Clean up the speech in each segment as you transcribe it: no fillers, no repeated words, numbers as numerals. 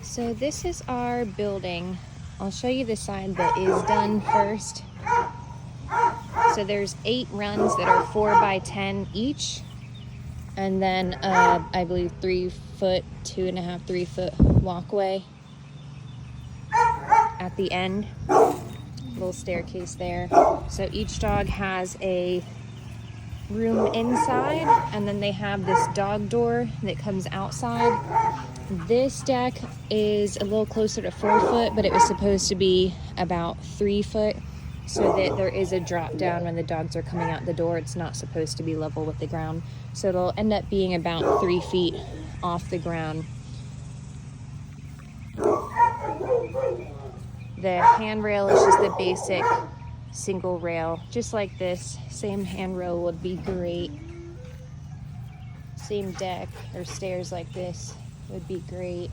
So this is our building. I'll show you the side that is done first. So there's 8 runs that are 4 by 10 each. And then I believe 3 foot, 2.5, 3 foot walkway at the end. Little staircase there. So each dog has a room inside, and then they have this dog door that comes outside. This deck is a little closer to 4 foot, but it was supposed to be about 3 foot, so that there is a drop down when the dogs are coming out the door. It's not supposed to be level with the ground, so it'll end up being about 3 feet off the ground. The handrail is just the basic single rail, just like this. Same handrail would be great. Same deck or stairs like this would be great.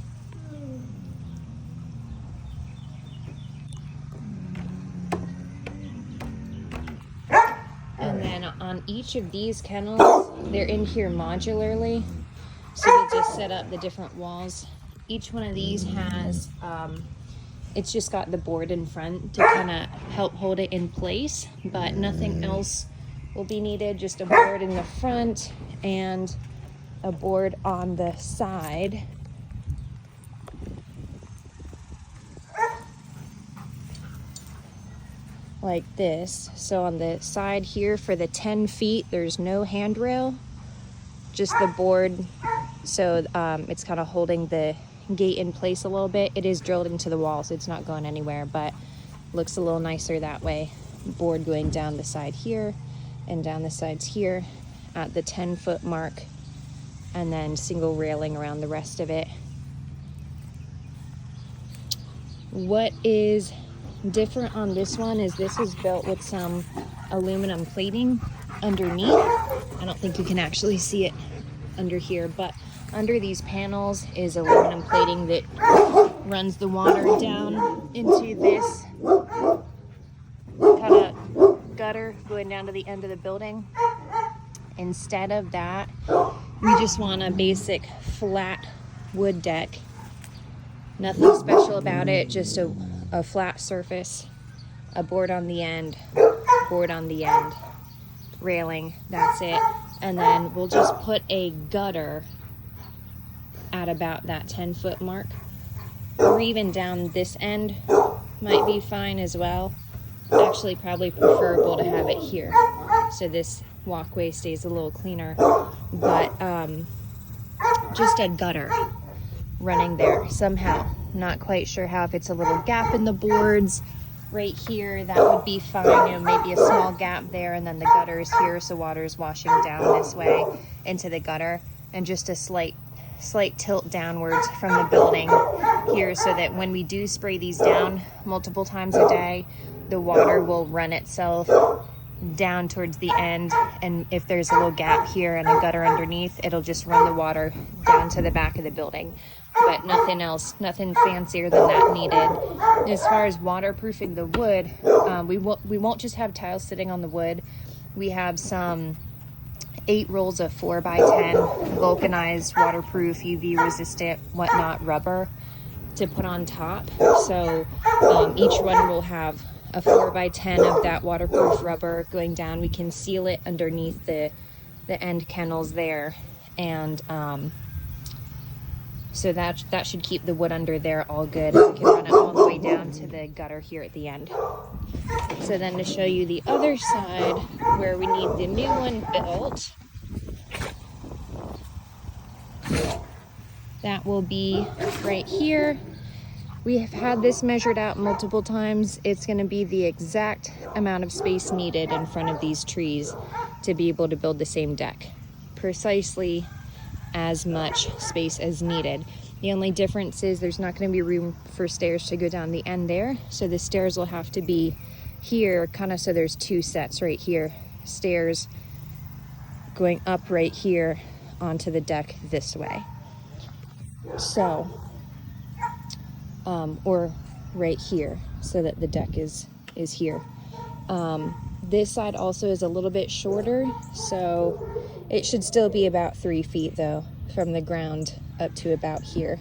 And then on each of these kennels, they're in here modularly, so we just set up the different walls. Each one of these has it's just got the board in front to kind of help hold it in place, but nothing else will be needed. Just a board in the front and a board on the side. Like this. So on the side here for the 10 feet, there's no handrail, just the board. So it's kind of holding the gate in place a little bit. It is drilled into the wall, so it's not going anywhere, but looks a little nicer that way. Board going down the side here and down the sides here at the 10-foot mark, and then single railing around the rest of it. What is different on this one is this is built with some aluminum plating underneath. I don't think you can actually see it under here, but under these panels is aluminum plating that runs the water down into this kind of gutter going down to the end of the building. Instead of that, we just want a basic flat wood deck. Nothing special about it, just a flat surface, a board on the end, railing, that's it. And then we'll just put a gutter at about that 10-foot mark, or even down this end might be fine as well. Actually, probably preferable to have it here, so this walkway stays a little cleaner, but just a gutter running there somehow. Not quite sure how. If it's a little gap in the boards right here, that would be fine. You know, maybe a small gap there, and then the gutter is here, so water is washing down this way into the gutter, and just a slight tilt downwards from the building here, so that when we do spray these down multiple times a day, the water will run itself down towards the end, and if there's a little gap here and a gutter underneath, it'll just run the water down to the back of the building. But nothing else, nothing fancier than that needed. As far as waterproofing the wood, we won't just have tiles sitting on the wood. We have some 8 rolls of 4 by 10 vulcanized, waterproof, UV resistant, whatnot rubber to put on top. So each one will have a 4 by 10 of that waterproof rubber going down. We can seal it underneath the end kennels there, and so that should keep the wood under there all good. We can run it all the way down to the gutter here at the end. So then to show you the other side where we need the new one built, that will be right here. We have had this measured out multiple times. It's going to be the exact amount of space needed in front of these trees to be able to build the same deck. Precisely as much space as needed. The only difference is there's not going to be room for stairs to go down the end there, so the stairs will have to be here, kind of, so there's 2 sets right here, stairs going up right here onto the deck this way. So or right here, so that the deck is here. This side also is a little bit shorter, so it should still be about 3 feet though, from the ground up to about here.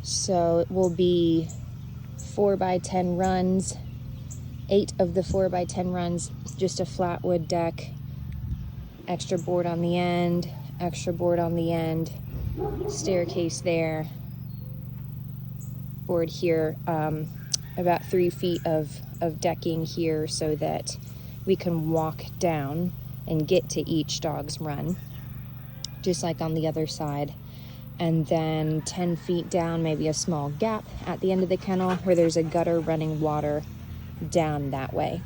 So it will be 4x10 runs, 8 of the 4x10 runs, just a flat wood deck, extra board on the end, extra board on the end, staircase there, board here, about 3 feet of decking here so that we can walk down and get to each dog's run, just like on the other side. And then 10 feet down, maybe a small gap at the end of the kennel where there's a gutter running water down that way.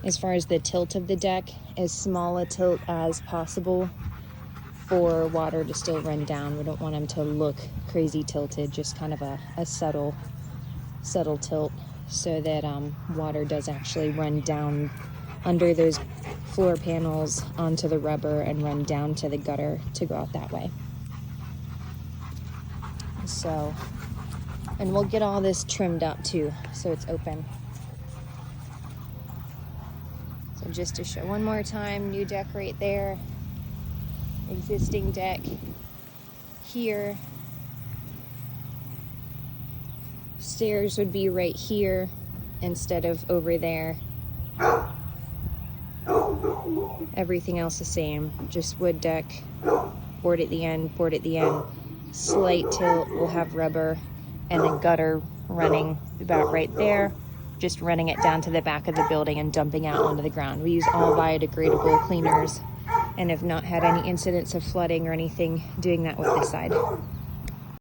As far as the tilt of the deck, as small a tilt as possible for water to still run down. We don't want them to look crazy tilted, just kind of a subtle tilt so that water does actually run down under those floor panels onto the rubber and run down to the gutter to go out that way. So, and we'll get all this trimmed up too, so it's open. So just to show one more time, new deck right there, existing deck here. Stairs would be right here instead of over there. Everything else the same, just wood deck, board at the end, board at the end. Slight tilt, we'll have rubber and a gutter running about right there, just running it down to the back of the building and dumping out onto the ground. We use all biodegradable cleaners and have not had any incidents of flooding or anything doing that with this side.